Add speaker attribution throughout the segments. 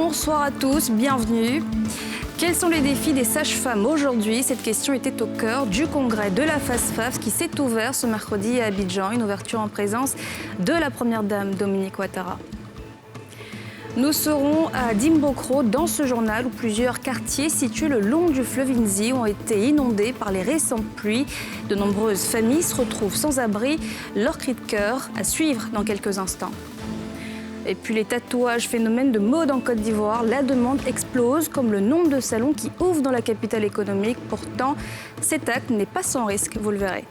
Speaker 1: Bonsoir à tous, bienvenue. Quels sont les défis des sages-femmes aujourd'hui? Cette question était au cœur du congrès de la FASFAF qui s'est ouvert ce mercredi à Abidjan, une ouverture en présence de la première dame Dominique Ouattara. Nous serons à Dimbokro dans ce journal où plusieurs quartiers situés le long du fleuve Inzi ont été inondés par les récentes pluies. De nombreuses familles se retrouvent sans abri. Leur cri de cœur à suivre dans quelques instants. Et puis les tatouages, phénomène de mode en Côte d'Ivoire, la demande explose comme le nombre de salons qui ouvrent dans la capitale économique. Pourtant, cet acte n'est pas sans risque, vous le verrez.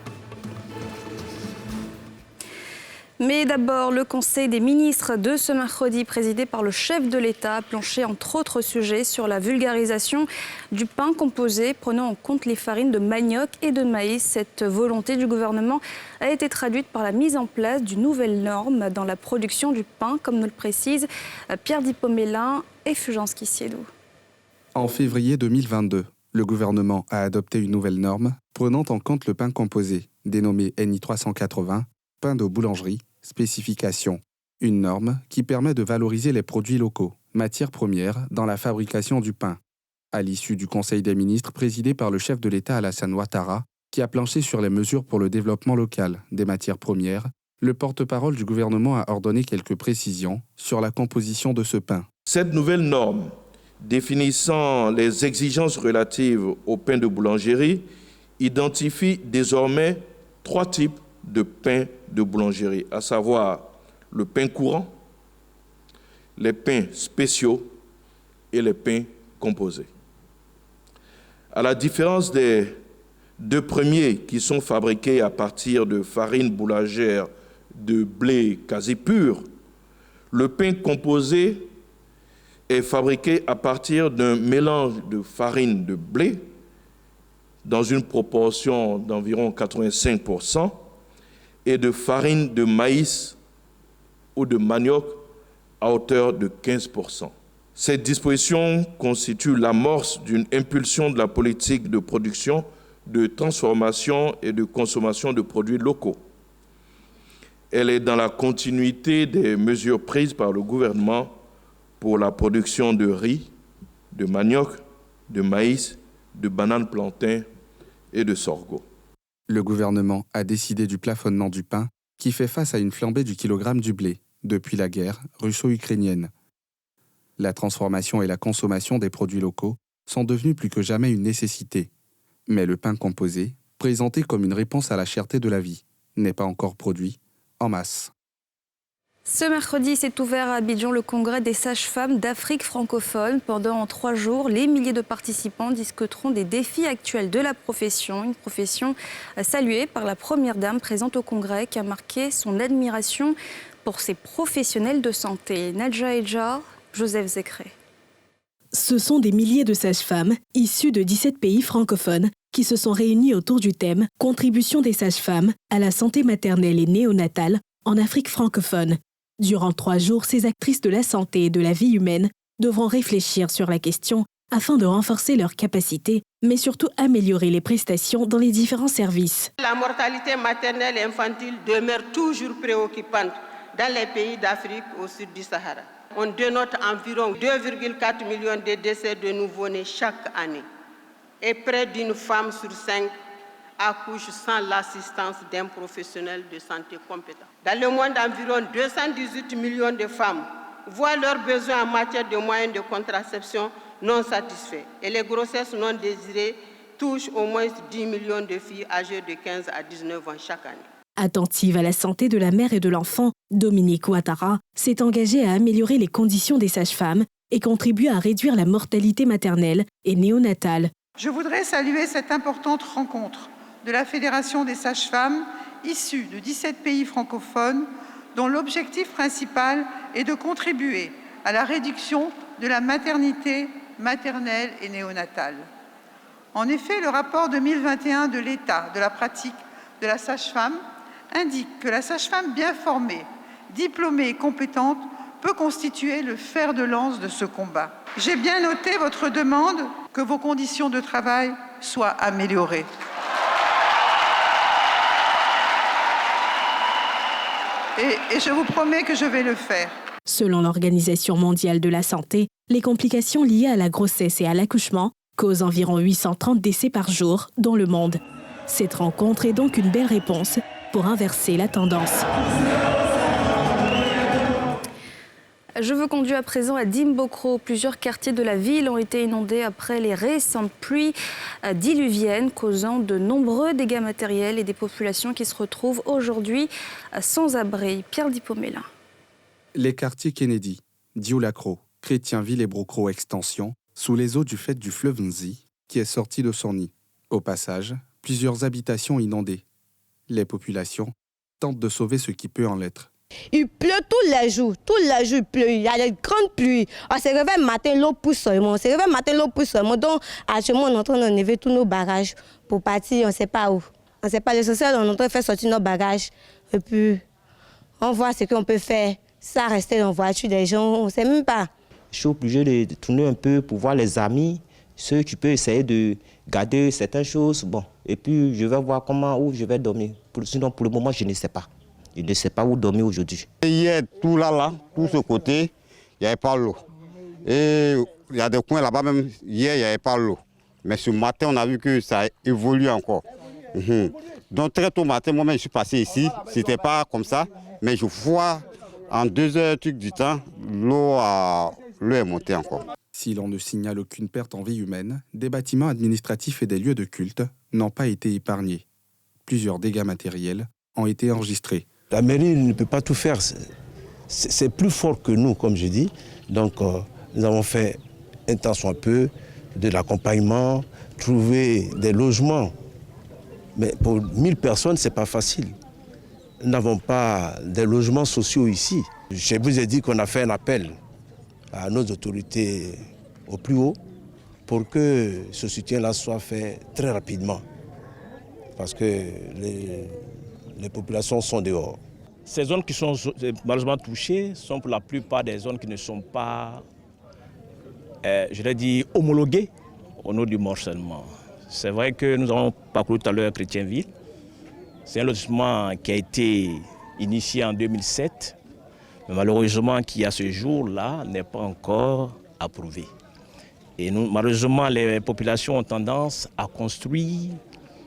Speaker 1: Mais d'abord, le Conseil des ministres de ce mercredi, présidé par le chef de l'État, a planché entre autres sujets sur la vulgarisation du pain composé, prenant en compte les farines de manioc et de maïs. Cette volonté du gouvernement a été traduite par la mise en place d'une nouvelle norme dans la production du pain, comme nous le précisent Pierre Dipomélin et Fulgence Kissiedou.
Speaker 2: En février 2022, le gouvernement a adopté une nouvelle norme prenant en compte le pain composé, dénommé NI 380, pain de boulangerie, spécification. Une norme qui permet de valoriser les produits locaux, matières premières, dans la fabrication du pain. À l'issue du Conseil des ministres présidé par le chef de l'État Alassane Ouattara, qui a planché sur les mesures pour le développement local des matières premières, le porte-parole du gouvernement a ordonné quelques précisions sur la composition de ce pain.
Speaker 3: Cette nouvelle norme définissant les exigences relatives au pain de boulangerie identifie désormais 3 types de pain de boulangerie, à savoir le pain courant, les pains spéciaux et les pains composés. À la différence des 2 premiers qui sont fabriqués à partir de farine boulangère de blé quasi pur, le pain composé est fabriqué à partir d'un mélange de farine de blé dans une proportion d'environ 85%, et de farine de maïs ou de manioc à hauteur de 15%. Cette disposition constitue l'amorce d'une impulsion de la politique de production, de transformation et de consommation de produits locaux. Elle est dans la continuité des mesures prises par le gouvernement pour la production de riz, de manioc, de maïs, de bananes plantains et de sorgho.
Speaker 2: Le gouvernement a décidé du plafonnement du pain qui fait face à une flambée du kilogramme du blé depuis la guerre russo-ukrainienne. La transformation et la consommation des produits locaux sont devenus plus que jamais une nécessité. Mais le pain composé, présenté comme une réponse à la cherté de la vie, n'est pas encore produit en masse.
Speaker 1: Ce mercredi s'est ouvert à Abidjan le congrès des sages-femmes d'Afrique francophone. Pendant 3 jours, les milliers de participants discuteront des défis actuels de la profession. Une profession saluée par la première dame présente au congrès qui a marqué son admiration pour ces professionnels de santé. Nadja Edjar, Joseph Zekré.
Speaker 4: Ce sont des milliers de sages-femmes issues de 17 pays francophones qui se sont réunis autour du thème « Contribution des sages-femmes à la santé maternelle et néonatale en Afrique francophone ». Durant 3 jours, ces actrices de la santé et de la vie humaine devront réfléchir sur la question afin de renforcer leurs capacités, mais surtout améliorer les prestations dans les différents services.
Speaker 5: La mortalité maternelle et infantile demeure toujours préoccupante dans les pays d'Afrique au sud du Sahara. On dénote environ 2,4 millions de décès de nouveau-nés chaque année. Et près d'une femme sur 5 accouchent sans l'assistance d'un professionnel de santé compétent. Dans le monde, environ 218 millions de femmes voient leurs besoins en matière de moyens de contraception non satisfaits. Et les grossesses non désirées touchent au moins 10 millions de filles âgées de 15 à 19 ans chaque année.
Speaker 4: Attentive à la santé de la mère et de l'enfant, Dominique Ouattara s'est engagée à améliorer les conditions des sages-femmes et contribuer à réduire la mortalité maternelle et néonatale.
Speaker 6: Je voudrais saluer cette importante rencontre de la Fédération des sages-femmes issues de 17 pays francophones dont l'objectif principal est de contribuer à la réduction de la maternité maternelle et néonatale. En effet, le rapport 2021 de l'État de la pratique de la sage-femme indique que la sage-femme bien formée, diplômée et compétente peut constituer le fer de lance de ce combat. J'ai bien noté votre demande que vos conditions de travail soient améliorées. Et je vous promets que je vais le faire.
Speaker 4: Selon l'Organisation mondiale de la santé, les complications liées à la grossesse et à l'accouchement causent environ 830 décès par jour dans le monde. Cette rencontre est donc une belle réponse pour inverser la tendance.
Speaker 1: Je vous conduis à présent à Dimbokro. Plusieurs quartiers de la ville ont été inondés après les récentes pluies diluviennes, causant de nombreux dégâts matériels et des populations qui se retrouvent aujourd'hui sans abri. Pierre Dipomela.
Speaker 2: Les quartiers Kennedy, Dioulacro, Chrétienville et Brocro Extension, sous les eaux du fait du fleuve Nzi, qui est sorti de son nid. Au passage, plusieurs habitations inondées. Les populations tentent de sauver ce qui peut en l'être.
Speaker 7: Il pleut tous les jours il pleut, il y a des grandes pluies. On se réveille matin, l'eau pousse seulement. Donc, actuellement, on est en train d'enlever tous nos bagages pour partir, on ne sait pas où. On ne sait pas l'essentiel, on est en train de faire sortir nos bagages. Et puis, on voit ce qu'on peut faire. Ça rester dans la voiture des gens, on ne sait même pas.
Speaker 8: Je suis obligé de tourner un peu pour voir les amis, ceux qui peuvent essayer de garder certaines choses. Bon, et puis, je vais voir où je vais dormir. Sinon, pour le moment, je ne sais pas. Je ne sais pas où dormir aujourd'hui.
Speaker 9: Hier, tout tout ce côté, il n'y avait pas l'eau. Et il y a des coins là-bas même, hier, il n'y avait pas l'eau. Mais ce matin, on a vu que ça évolue encore. Donc très tôt matin, moi-même, je suis passé ici. Ce n'était pas comme ça. Mais je vois, en 2 heures du temps, l'eau est montée encore.
Speaker 2: Si l'on ne signale aucune perte en vie humaine, des bâtiments administratifs et des lieux de culte n'ont pas été épargnés. Plusieurs dégâts matériels ont été enregistrés.
Speaker 10: La mairie ne peut pas tout faire. C'est plus fort que nous, comme je dis. Donc, nous avons fait un tant soit peu de l'accompagnement, trouver des logements. Mais pour 1000 personnes, ce n'est pas facile. Nous n'avons pas des logements sociaux ici. Je vous ai dit qu'on a fait un appel à nos autorités au plus haut pour que ce soutien-là soit fait très rapidement. Parce que les populations sont dehors. Ces zones qui sont malheureusement touchées sont pour la plupart des zones qui ne sont pas, homologuées au nom du morcellement. C'est vrai que nous avons parcouru tout à l'heure Chrétienville. C'est un lotissement qui a été initié en 2007, mais malheureusement qui à ce jour-là n'est pas encore approuvé. Et malheureusement, les populations ont tendance à construire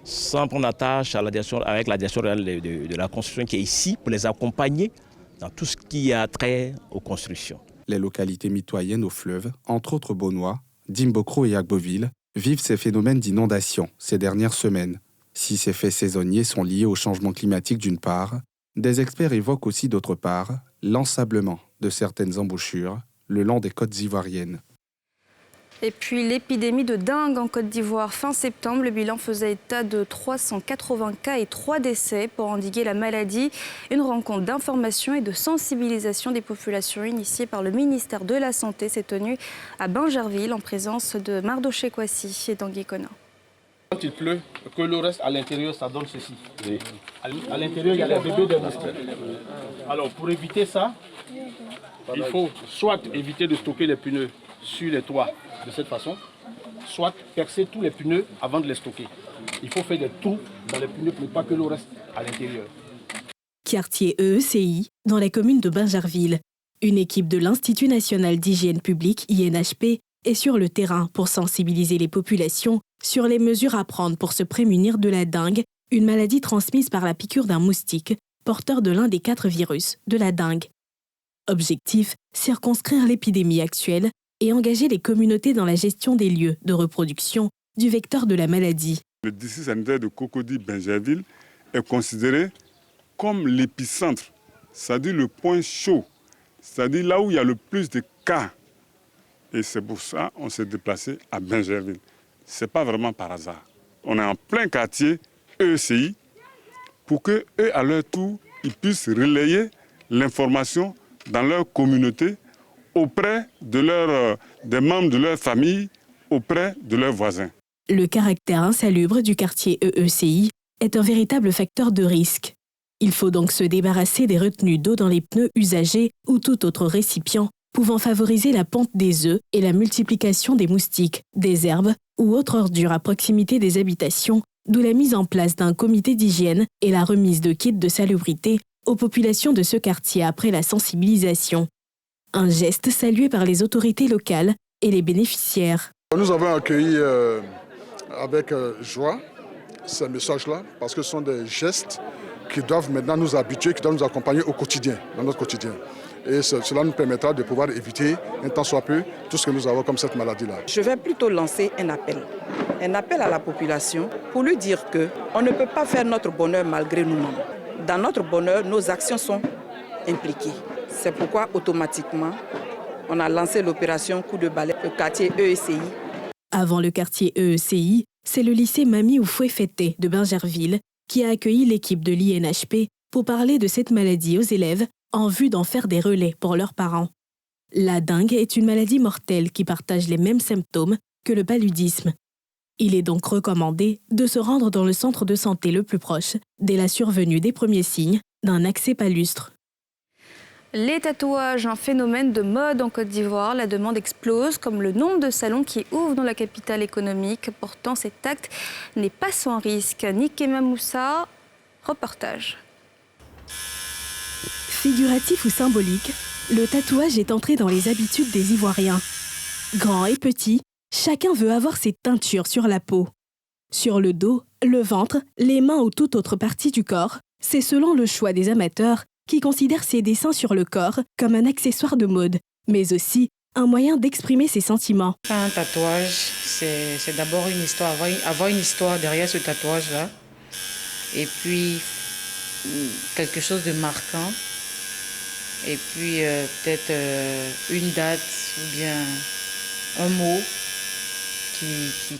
Speaker 10: sans prendre attache avec la direction de la construction qui est ici pour les accompagner dans tout ce qui a trait aux constructions.
Speaker 2: Les localités mitoyennes au fleuve, entre autres Beaunois, Dimbokro et Agboville, vivent ces phénomènes d'inondation ces dernières semaines. Si ces faits saisonniers sont liés au changement climatique d'une part, des experts évoquent aussi d'autre part l'ensablement de certaines embouchures le long des côtes ivoiriennes.
Speaker 1: Et puis l'épidémie de dengue en Côte d'Ivoire. Fin septembre, le bilan faisait état de 380 cas et 3 décès. Pour endiguer la maladie, une rencontre d'information et de sensibilisation des populations initiée par le ministère de la Santé s'est tenue à Bingerville en présence de Mardoché Kwasi et Tanguy Kona.
Speaker 11: Quand il pleut, que l'eau reste à l'intérieur, ça donne ceci. Oui. À l'intérieur, il y a les bébés des moustiques. Alors pour éviter ça, il faut soit éviter de stocker les pneus sur les toits de cette façon, soit percer tous les pneus avant de les stocker. Il faut faire des trous dans les pneus pour ne pas que l'eau reste à l'intérieur.
Speaker 4: Quartier EECI, dans la commune de Bingerville. Une équipe de l'Institut national d'hygiène publique, INHP, est sur le terrain pour sensibiliser les populations sur les mesures à prendre pour se prémunir de la dengue, une maladie transmise par la piqûre d'un moustique, porteur de l'un des 4 virus de la dengue. Objectif, circonscrire l'épidémie actuelle et engager les communautés dans la gestion des lieux de reproduction du vecteur de la maladie.
Speaker 12: Le district sanitaire de Cocody-Bingerville est considéré comme l'épicentre, c'est-à-dire le point chaud, c'est-à-dire là où il y a le plus de cas. Et c'est pour ça qu'on s'est déplacé à Bingerville. Ce n'est pas vraiment par hasard. On est en plein quartier EECI pour qu'eux, à leur tour, ils puissent relayer l'information dans leur communauté auprès des membres de leur famille, auprès de leurs voisins.
Speaker 4: Le caractère insalubre du quartier EECI est un véritable facteur de risque. Il faut donc se débarrasser des retenues d'eau dans les pneus usagés ou tout autre récipient pouvant favoriser la ponte des œufs et la multiplication des moustiques, des herbes ou autres ordures à proximité des habitations, d'où la mise en place d'un comité d'hygiène et la remise de kits de salubrité aux populations de ce quartier après la sensibilisation. Un geste salué par les autorités locales et les bénéficiaires.
Speaker 13: Nous avons accueilli avec joie ces messages-là parce que ce sont des gestes qui doivent maintenant nous habituer, qui doivent nous accompagner au quotidien, dans notre quotidien. Et cela nous permettra de pouvoir éviter, un tant soit peu, tout ce que nous avons comme cette maladie-là.
Speaker 14: Je vais plutôt lancer un appel à la population pour lui dire qu'on ne peut pas faire notre bonheur malgré nous-mêmes. Dans notre bonheur, nos actions sont impliquées. C'est pourquoi, automatiquement, on a lancé l'opération Coup de balai au quartier EECI.
Speaker 4: Avant le quartier EECI, c'est le lycée Mami Oufoué-Fété de Bingerville qui a accueilli l'équipe de l'INHP pour parler de cette maladie aux élèves en vue d'en faire des relais pour leurs parents. La dengue est une maladie mortelle qui partage les mêmes symptômes que le paludisme. Il est donc recommandé de se rendre dans le centre de santé le plus proche dès la survenue des premiers signes d'un accès palustre.
Speaker 1: Les tatouages, un phénomène de mode en Côte d'Ivoire. La demande explose, comme le nombre de salons qui ouvrent dans la capitale économique. Pourtant, cet acte n'est pas sans risque. Nikema Moussa, reportage.
Speaker 4: Figuratif ou symbolique, le tatouage est entré dans les habitudes des Ivoiriens. Grand et petit, chacun veut avoir ses teintures sur la peau. Sur le dos, le ventre, les mains ou toute autre partie du corps, c'est selon le choix des amateurs qui considèrent ces dessins sur le corps comme un accessoire de mode, mais aussi un moyen d'exprimer ses sentiments.
Speaker 15: Faire un tatouage, c'est d'abord une histoire, avoir une histoire derrière ce tatouage-là, et puis quelque chose de marquant, et puis peut-être une date ou bien un mot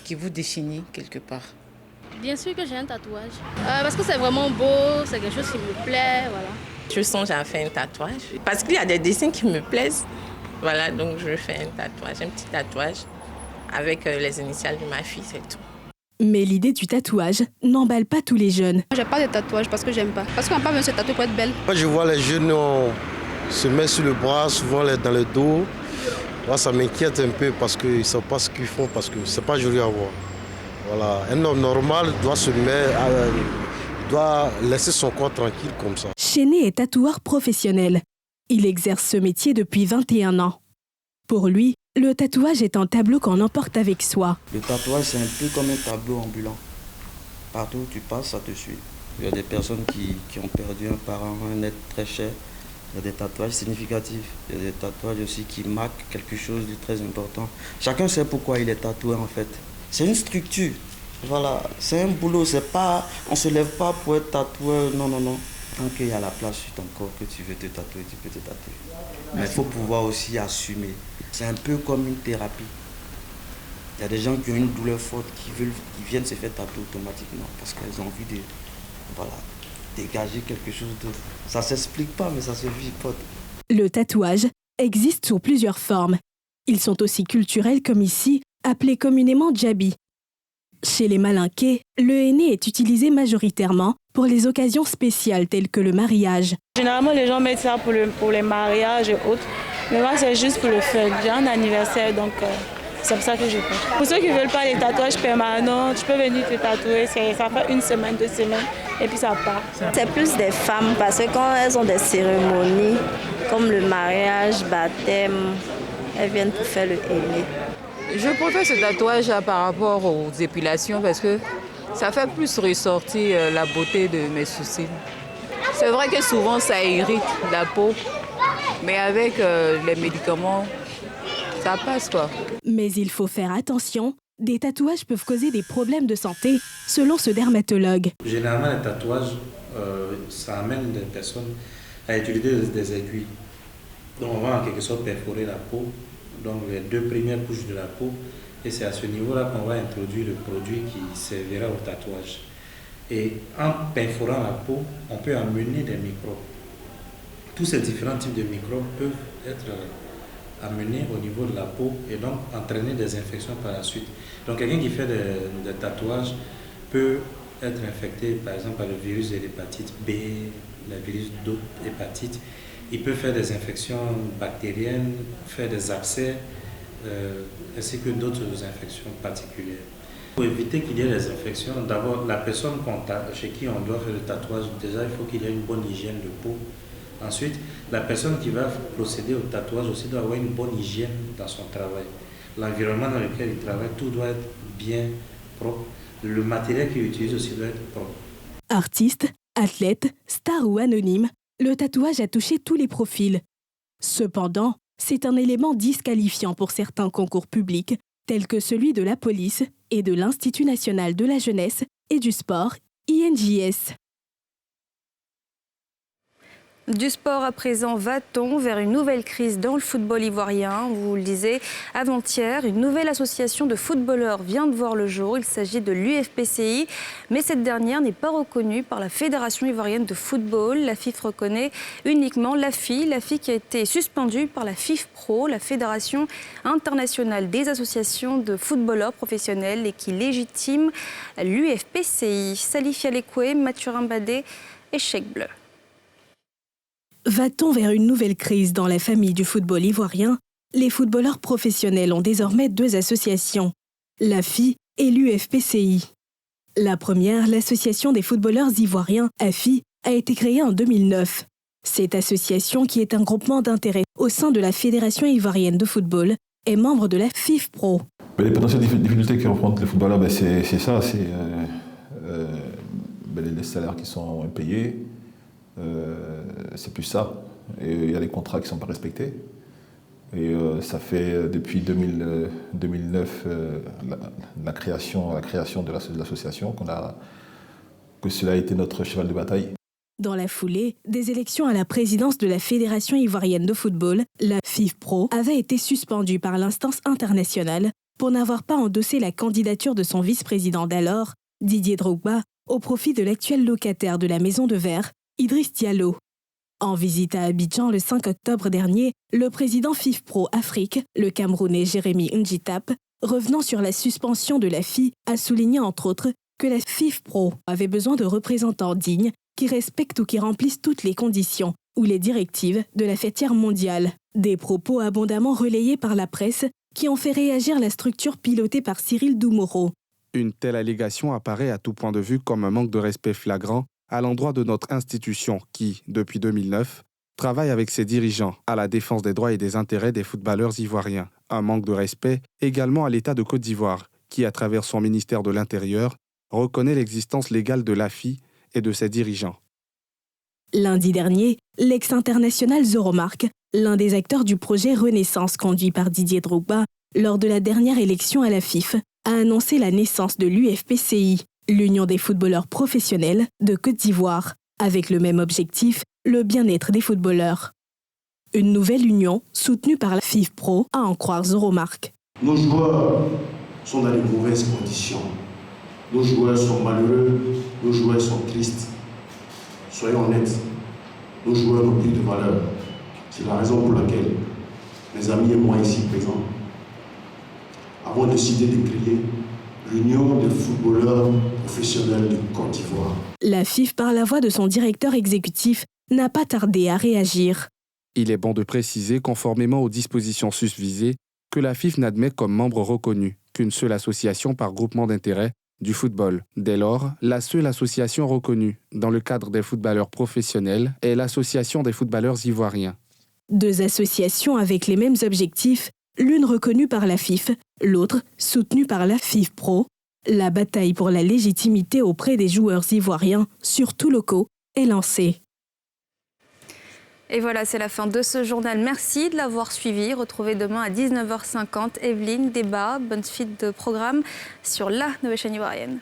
Speaker 15: qui vous définit quelque part.
Speaker 16: Bien sûr que j'ai un tatouage, parce que c'est vraiment beau, c'est quelque chose qui me plaît, voilà.
Speaker 17: Je songe à faire un tatouage parce qu'il y a des dessins qui me plaisent. Voilà, donc je fais un tatouage, un petit tatouage avec les initiales de ma fille, c'est tout.
Speaker 4: Mais l'idée du tatouage n'emballe pas tous les jeunes.
Speaker 16: J'ai pas de tatouage parce que j'aime pas. Parce qu'on n'a pas besoin de se tatouer pour être belle.
Speaker 18: Moi, je vois les jeunes se mettre sur le bras, souvent dans le dos. Moi, ça m'inquiète un peu parce qu'ils ne savent pas ce qu'ils font, parce que c'est pas joli à voir. Voilà. Un homme normal doit se mettre, doit laisser son corps tranquille comme ça.
Speaker 4: Chéné est tatoueur professionnel. Il exerce ce métier depuis 21 ans. Pour lui, le tatouage est un tableau qu'on emporte avec soi.
Speaker 19: Le tatouage, c'est un peu comme un tableau ambulant. Partout où tu passes, ça te suit. Il y a des personnes qui ont perdu un parent, un être très cher. Il y a des tatouages significatifs. Il y a des tatouages aussi qui marquent quelque chose de très important. Chacun sait pourquoi il est tatoué en fait. C'est une structure. Voilà, c'est un boulot. C'est pas, on ne se lève pas pour être tatoueur. Non, non, non. Tant qu'il y a la place sur ton corps que tu veux te tatouer, tu peux te tatouer. Mais il faut pouvoir aussi assumer. C'est un peu comme une thérapie. Il y a des gens qui ont une douleur forte, qui viennent se faire tatouer automatiquement parce qu'elles ont envie de dégager quelque chose d'autre. Ça ne s'explique pas, mais ça se vit.
Speaker 4: Le tatouage existe sous plusieurs formes. Ils sont aussi culturels comme ici, appelés communément djabi. Chez les Malinqués, le henné est utilisé majoritairement pour les occasions spéciales telles que le mariage.
Speaker 20: Généralement, les gens mettent ça pour les mariages et autres. Mais moi, c'est juste pour le fun. J'ai un anniversaire, donc c'est pour ça que je fais. Pour ceux qui ne veulent pas les tatouages permanents, tu peux venir te tatouer. Ça fait 1 semaine, 2 semaines, et puis ça part.
Speaker 21: C'est plus des femmes, parce que quand elles ont des cérémonies, comme le mariage, baptême, elles viennent pour faire le henné.
Speaker 22: Je préfère ce tatouage par rapport aux épilations parce que ça fait plus ressortir la beauté de mes sourcils. C'est vrai que souvent ça irrite la peau, mais avec les médicaments, ça passe quoi.
Speaker 4: Mais il faut faire attention, des tatouages peuvent causer des problèmes de santé, selon ce dermatologue.
Speaker 23: Généralement, les tatouages, ça amène des personnes à utiliser des aiguilles. Donc on va en quelque sorte perforer la peau. Donc les 2 premières couches de la peau, et c'est à ce niveau-là qu'on va introduire le produit qui servira au tatouage. Et en perforant la peau, on peut amener des microbes. Tous ces différents types de microbes peuvent être amenés au niveau de la peau et donc entraîner des infections par la suite. Donc quelqu'un qui fait des tatouages peut être infecté par exemple par le virus de l'hépatite B, le virus d'autres hépatites. Il peut faire des infections bactériennes, faire des abcès, ainsi que d'autres infections particulières. Pour éviter qu'il y ait des infections, d'abord, la personne chez qui on doit faire le tatouage, déjà, il faut qu'il y ait une bonne hygiène de peau. Ensuite, la personne qui va procéder au tatouage aussi doit avoir une bonne hygiène dans son travail. L'environnement dans lequel il travaille, tout doit être bien propre. Le matériel qu'il utilise aussi doit être propre.
Speaker 4: Artiste, athlète, star ou anonyme, le tatouage a touché tous les profils. Cependant, c'est un élément disqualifiant pour certains concours publics, tels que celui de la police et de l'Institut national de la jeunesse et du sport, INJS.
Speaker 1: Du sport à présent, va-t-on vers une nouvelle crise dans le football ivoirien? On vous le disait avant-hier, une nouvelle association de footballeurs vient de voir le jour. Il s'agit de l'UFPCI, mais cette dernière n'est pas reconnue par la Fédération ivoirienne de football. La FIF reconnaît uniquement l'AFI qui a été suspendue par la FIFPro, la Fédération internationale des associations de footballeurs professionnels, et qui légitime l'UFPCI. Salif Yalekwe, Mathurin Badé et Cheikh Bleu.
Speaker 4: Va-t-on vers une nouvelle crise dans la famille du football ivoirien? Les footballeurs professionnels ont désormais deux associations, l'AFI et l'UFPCI. La première, l'Association des footballeurs ivoiriens, AFI, a été créée en 2009. Cette association, qui est un groupement d'intérêt au sein de la Fédération ivoirienne de football, est membre de la FIFPro.
Speaker 3: Les potentielles difficultés que rencontrent les footballeurs, c'est ça, c'est les salaires qui sont impayés. C'est plus ça. Et il y a des contrats qui ne sont pas respectés. Et ça fait depuis 2009 la création de l'association que cela a été notre cheval de bataille.
Speaker 4: Dans la foulée, des élections à la présidence de la Fédération ivoirienne de football, la FIFPro avait été suspendue par l'instance internationale pour n'avoir pas endossé la candidature de son vice-président d'alors, Didier Drogba, au profit de l'actuel locataire de la Maison de Verre, Idriss Diallo. En visite à Abidjan le 5 octobre dernier, le président FIFPro Afrique, le Camerounais Jérémy Njitap, revenant sur la suspension de la FI, a souligné entre autres que la FIFPro avait besoin de représentants dignes qui respectent ou qui remplissent toutes les conditions ou les directives de la fêtière mondiale. Des propos abondamment relayés par la presse qui ont fait réagir la structure pilotée par Cyril Doumoro.
Speaker 2: Une telle allégation apparaît à tout point de vue comme un manque de respect flagrant à l'endroit de notre institution qui, depuis 2009, travaille avec ses dirigeants à la défense des droits et des intérêts des footballeurs ivoiriens. Un manque de respect également à l'État de Côte d'Ivoire, qui, à travers son ministère de l'Intérieur, reconnaît l'existence légale de l'AFI et de ses dirigeants.
Speaker 4: Lundi dernier, l'ex-international Zoromark, l'un des acteurs du projet Renaissance conduit par Didier Drogba, lors de la dernière élection à la FIF, a annoncé la naissance de l'UFPCI, l'Union des footballeurs professionnels de Côte d'Ivoire, avec le même objectif, le bien-être des footballeurs. Une nouvelle union soutenue par la FIFPro, à en croire Zoromark.
Speaker 5: Nos joueurs sont dans de mauvaises conditions. Nos joueurs sont malheureux, nos joueurs sont tristes. Soyons honnêtes, nos joueurs n'ont plus de valeur. C'est la raison pour laquelle mes amis et moi ici présents avons décidé de créer l'Union des footballeurs professionnels de Côte d'Ivoire.
Speaker 4: La FIF, par la voix de son directeur exécutif, n'a pas tardé à réagir.
Speaker 2: Il est bon de préciser, conformément aux dispositions susvisées, que la FIF n'admet comme membre reconnu qu'une seule association par groupement d'intérêt du football. Dès lors, la seule association reconnue dans le cadre des footballeurs professionnels est l'Association des footballeurs ivoiriens.
Speaker 4: Deux associations avec les mêmes objectifs, l'une reconnue par la FIF, l'autre soutenue par la FIFPro. La bataille pour la légitimité auprès des joueurs ivoiriens, surtout locaux, est lancée.
Speaker 1: Et voilà, c'est la fin de ce journal. Merci de l'avoir suivi. Retrouvez demain à 19h50 Evelyne, débat, bonne suite de programme sur la nouvelle chaîne ivoirienne.